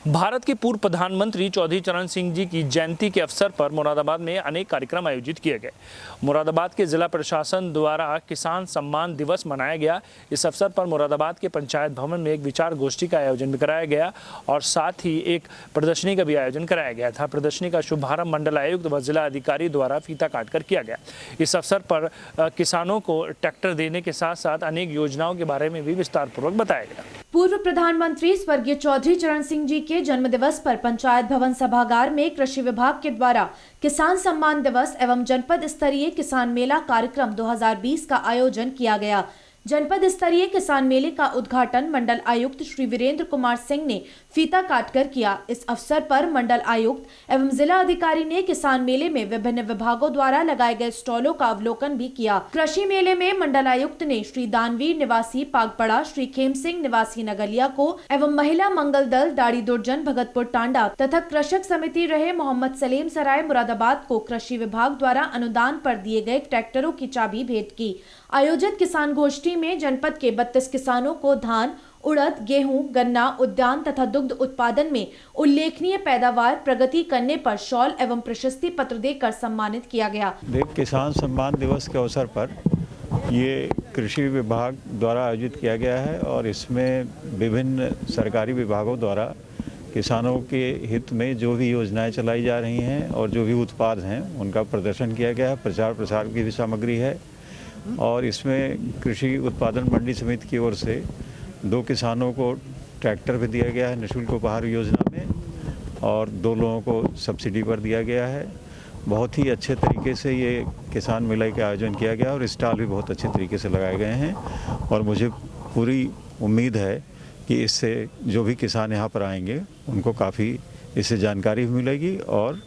भारत के पूर्व प्रधानमंत्री चौधरी चरण सिंह जी की जयंती के अवसर पर मुरादाबाद में अनेक कार्यक्रम आयोजित किए गए। मुरादाबाद के जिला प्रशासन द्वारा किसान सम्मान दिवस मनाया गया। इस अवसर पर मुरादाबाद के पंचायत भवन में एक विचार गोष्ठी का आयोजन भी कराया गया और साथ ही एक प्रदर्शनी का भी आयोजन कराया गया था। प्रदर्शनी का शुभारंभ मंडल आयुक्त व जिला अधिकारी द्वारा फीता काटकर किया गया। इस अवसर पर किसानों को ट्रैक्टर देने के साथ साथ अनेक योजनाओं के बारे में भी विस्तार पूर्वक बताया गया। पूर्व प्रधानमंत्री स्वर्गीय चौधरी चरण सिंह जी के जन्म दिवस पर पंचायत भवन सभागार में कृषि विभाग के द्वारा किसान सम्मान दिवस एवं जनपद स्तरीय किसान मेला कार्यक्रम 2020 का आयोजन किया गया। जनपद स्तरीय किसान मेले का उद्घाटन मंडल आयुक्त श्री वीरेंद्र कुमार सिंह ने फीता काटकर किया। इस अवसर पर मंडल आयुक्त एवं जिला अधिकारी ने किसान मेले में विभिन्न विभागों द्वारा लगाए गए स्टॉलों का अवलोकन भी किया। कृषि मेले में मंडल आयुक्त ने श्री दानवीर निवासी पागपड़ा, श्री खेम सिंह निवासी नगलिया को एवं महिला मंगल दल दाड़ी दुर्जन भगतपुर टांडा तथा कृषक समिति रहे मोहम्मद सलीम सराय मुरादाबाद को कृषि विभाग द्वारा अनुदान पर दिए गए ट्रैक्टरों की चाबी भेंट की। आयोजित किसान गोष्ठी में जनपद के 32 किसानों को धान, उड़द, गेहूं, गन्ना, उद्यान तथा दुग्ध उत्पादन में उल्लेखनीय पैदावार प्रगति करने पर शॉल एवं प्रशस्ति पत्र देकर सम्मानित किया गया। किसान सम्मान दिवस के अवसर पर ये कृषि विभाग द्वारा आयोजित किया गया है और इसमें विभिन्न सरकारी विभागों द्वारा किसानों के हित में जो भी योजनाएं चलाई जा रही हैं और जो भी उत्पाद हैं उनका प्रदर्शन किया गया है। प्रचार प्रसार की भी सामग्री है और इसमें कृषि उत्पादन मंडी समिति की ओर से 2 किसानों को ट्रैक्टर भी दिया गया है निःशुल्क उपहार योजना में और 2 लोगों को सब्सिडी पर दिया गया है। बहुत ही अच्छे तरीके से ये किसान मेले का आयोजन किया गया और स्टॉल भी बहुत अच्छे तरीके से लगाए गए हैं और मुझे पूरी उम्मीद है कि इससे जो भी किसान यहाँ पर आएंगे उनको काफ़ी इससे जानकारी मिलेगी और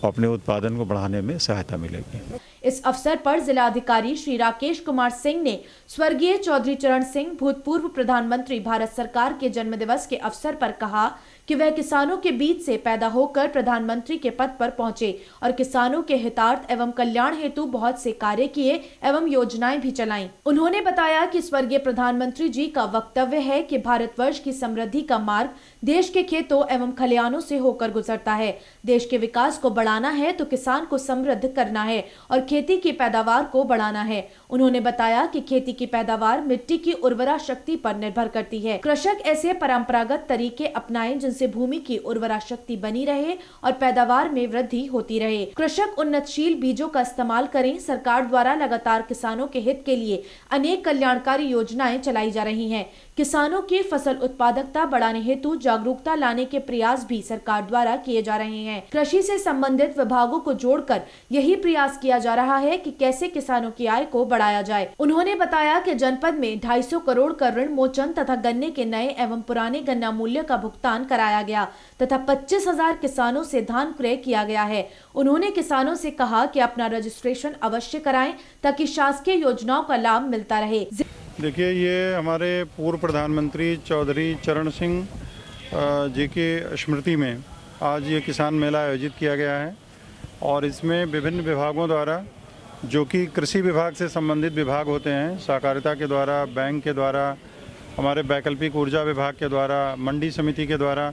अपने उत्पादन को बढ़ाने में सहायता मिलेगी। इस अवसर पर जिला अधिकारी श्री राकेश कुमार सिंह ने स्वर्गीय चौधरी चरण सिंह भूतपूर्व प्रधानमंत्री भारत सरकार के जन्म दिवस के अवसर पर कहा कि वह किसानों के बीच से पैदा होकर प्रधानमंत्री के पद पर पहुंचे और किसानों के हितार्थ एवं कल्याण हेतु बहुत से कार्य किए एवं योजनाएं भी चलाईं। उन्होंने बताया कि स्वर्गीय प्रधानमंत्री जी का वक्तव्य है कि भारतवर्ष की समृद्धि का मार्ग देश के खेतों एवं खलिहानों से होकर गुजरता है। देश के विकास को बढ़ाना है तो किसान को समृद्ध करना है और खेती की पैदावार को बढ़ाना है। उन्होंने बताया कि खेती की पैदावार मिट्टी की उर्वरा शक्ति पर निर्भर करती है। कृषक ऐसे परंपरागत तरीके अपनाएं जिनसे भूमि की उर्वरा शक्ति बनी रहे और पैदावार में वृद्धि होती रहे। कृषक उन्नतशील बीजों का इस्तेमाल करें। सरकार द्वारा लगातार किसानों के हित के लिए अनेक कल्याणकारी योजनाएं चलाई जा रही हैं। किसानों की फसल उत्पादकता बढ़ाने हेतु जागरूकता लाने के प्रयास भी सरकार द्वारा किए जा रहे हैं। कृषि से संबंधित विभागों को जोड़कर यही प्रयास किया जा रहा है कि कैसे किसानों की आय को बढ़ाया जाए। उन्होंने बताया कि जनपद में 250 करोड़ का ऋण मोचन तथा गन्ने के नए एवं पुराने गन्ना मूल्य का भुगतान कराया गया तथा 25,000 किसानों से धान क्रय किया गया है। उन्होंने किसानों से कहा कि अपना रजिस्ट्रेशन अवश्य कराएं ताकि शासकीय योजनाओं का लाभ मिलता रहे। देखिए, ये हमारे पूर्व प्रधानमंत्री चौधरी चरण सिंह जी की स्मृति में आज ये किसान मेला आयोजित किया गया है और इसमें विभिन्न विभागों द्वारा जो कि कृषि विभाग से संबंधित विभाग होते हैं, सहकारिता के द्वारा, बैंक के द्वारा, हमारे वैकल्पिक ऊर्जा विभाग के द्वारा, मंडी समिति के द्वारा,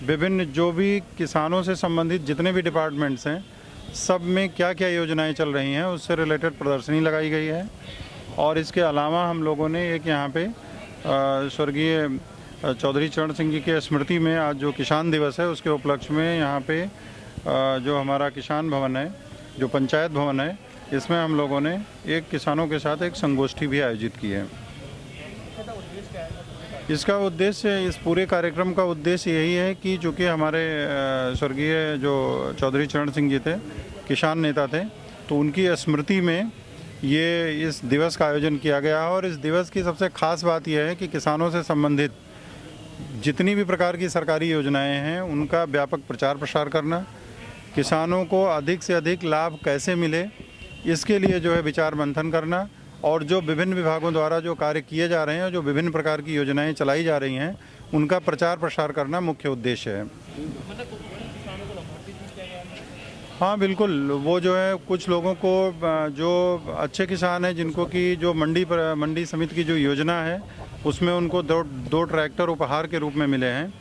विभिन्न जो भी किसानों से संबंधित जितने भी डिपार्टमेंट्स हैं सब में क्या क्या योजनाएं चल रही हैं उससे रिलेटेड प्रदर्शनी लगाई गई है। और इसके अलावा हम लोगों ने एक यहाँ पे स्वर्गीय चौधरी चरण सिंह जी के स्मृति में आज जो किसान दिवस है उसके उपलक्ष्य में यहाँ पे जो हमारा किसान भवन है, जो पंचायत भवन है, इसमें हम लोगों ने एक किसानों के साथ एक संगोष्ठी भी आयोजित की है। इसका उद्देश्य, इस पूरे कार्यक्रम का उद्देश्य यही है कि चूँकि हमारे स्वर्गीय जो चौधरी चरण सिंह जी थे, किसान नेता थे, तो उनकी स्मृति में ये इस दिवस का आयोजन किया गया है। और इस दिवस की सबसे ख़ास बात यह है कि किसानों से संबंधित जितनी भी प्रकार की सरकारी योजनाएं हैं उनका व्यापक प्रचार प्रसार करना, किसानों को अधिक से अधिक लाभ कैसे मिले इसके लिए जो है विचार मंथन करना और जो विभिन्न विभागों द्वारा जो कार्य किए जा रहे हैं, जो विभिन्न प्रकार की योजनाएं चलाई जा रही हैं, उनका प्रचार प्रसार करना मुख्य उद्देश्य है। हाँ बिल्कुल, वो जो है कुछ लोगों को जो अच्छे किसान हैं जिनको कि जो मंडी समिति की जो योजना है उसमें उनको दो ट्रैक्टर उपहार के रूप में मिले हैं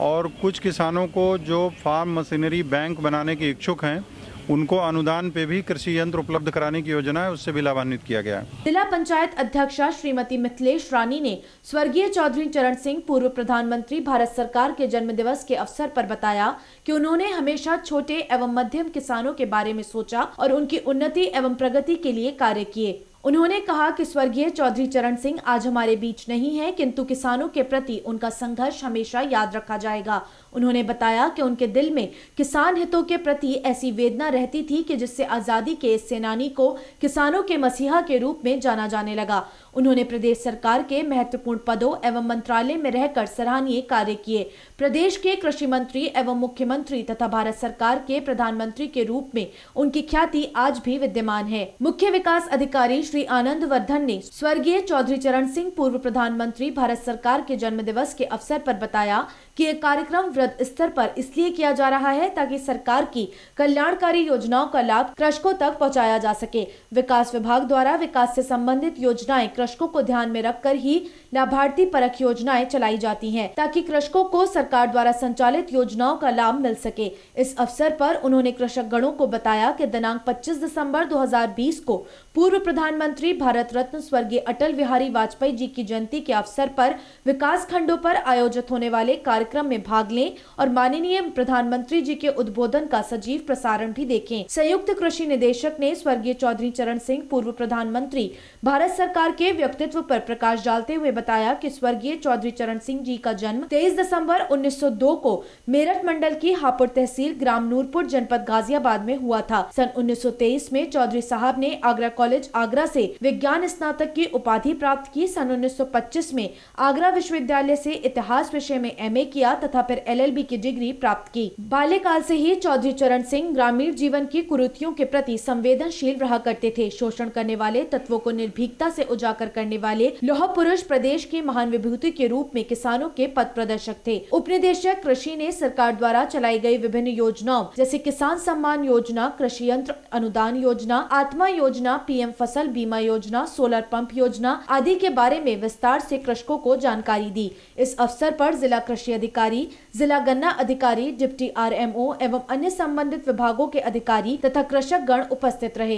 और कुछ किसानों को जो फार्म मशीनरी बैंक बनाने के इच्छुक हैं उनको अनुदान पे भी कृषि यंत्र उपलब्ध कराने की योजना है, उससे भी लाभान्वित किया गया है। जिला पंचायत अध्यक्षा श्रीमती मिथिलेश रानी ने स्वर्गीय चौधरी चरण सिंह पूर्व प्रधानमंत्री भारत सरकार के जन्म दिवस के अवसर पर बताया कि उन्होंने हमेशा छोटे एवं मध्यम किसानों के बारे में सोचा और उनकी उन्नति एवं प्रगति के लिए कार्य किए। उन्होंने कहा कि स्वर्गीय चौधरी चरण सिंह आज हमारे बीच नहीं है, किंतु किसानों के प्रति उनका संघर्ष हमेशा याद रखा जाएगा। उन्होंने बताया कि उनके दिल में किसान हितों के प्रति ऐसी वेदना रहती थी कि जिससे आजादी के इस सेनानी को किसानों के मसीहा के रूप में जाना जाने लगा। उन्होंने प्रदेश सरकार के महत्वपूर्ण पदों एवं मंत्रालय में रहकर सराहनीय कार्य किए। प्रदेश के कृषि मंत्री एवं मुख्यमंत्री तथा भारत सरकार के प्रधानमंत्री के रूप में उनकी ख्याति आज भी विद्यमान है। मुख्य विकास अधिकारी श्री आनंद वर्धन ने स्वर्गीय चौधरी चरण सिंह पूर्व प्रधानमंत्री भारत सरकार के जन्म दिवस के अवसर पर बताया कि ये कार्यक्रम वृहद स्तर पर इसलिए किया जा रहा है ताकि सरकार की कल्याणकारी योजनाओं का लाभ कृषकों तक पहुंचाया जा सके। विकास विभाग द्वारा विकास से संबंधित योजनाएं कृषकों को ध्यान में रखकर ही लाभार्थी परख योजनाएं चलाई जाती हैं ताकि कृषकों को सरकार द्वारा संचालित योजनाओं का लाभ मिल सके। इस अवसर पर उन्होंने कृषक गणों को बताया कि दिनांक 25 दिसंबर 2020 को पूर्व प्रधानमंत्री भारत रत्न स्वर्गीय अटल बिहारी वाजपेयी जी की जयंती के अवसर पर विकास खंडों पर आयोजित होने वाले कार्यक्रम में भाग लें और माननीय प्रधानमंत्री जी के उद्बोधन का सजीव प्रसारण भी देखें। संयुक्त कृषि निदेशक ने स्वर्गीय चौधरी चरण सिंह पूर्व प्रधानमंत्री भारत सरकार के व्यक्तित्व पर प्रकाश डालते हुए बताया कि स्वर्गीय चौधरी चरण सिंह जी का जन्म 23 दिसंबर 1902 को मेरठ मंडल की हापुड़ तहसील ग्राम नूरपुर जनपद गाजियाबाद में हुआ था। सन 1923 में चौधरी साहब ने आगरा कॉलेज आगरा से विज्ञान स्नातक की उपाधि प्राप्त की। सन 1925 में आगरा विश्वविद्यालय से इतिहास विषय में MA किया तथा फिर LLB की डिग्री प्राप्त की। बाल्यकाल से ही चौधरी चरण सिंह ग्रामीण जीवन की कुरीतियों के प्रति संवेदनशील रहा करते थे। शोषण करने वाले तत्वों को निर्भीकता से उजागर करने वाले लौह पुरुष प्रदेश की महान विभूति के रूप में किसानों के पथ प्रदर्शक थे। उपनिदेशक कृषि ने सरकार द्वारा चलाई गई विभिन्न योजनाओं जैसे किसान सम्मान योजना, कृषि यंत्र अनुदान योजना, आत्मा योजना, PM फसल बीमा योजना, सोलर पंप योजना आदि के बारे में विस्तार से कृषकों को जानकारी दी। इस अवसर पर जिला कृषि अधिकारी, जिला गन्ना अधिकारी, डिप्टी RMO एवं अन्य संबंधित विभागों के अधिकारी तथा कृषक गण उपस्थित रहे।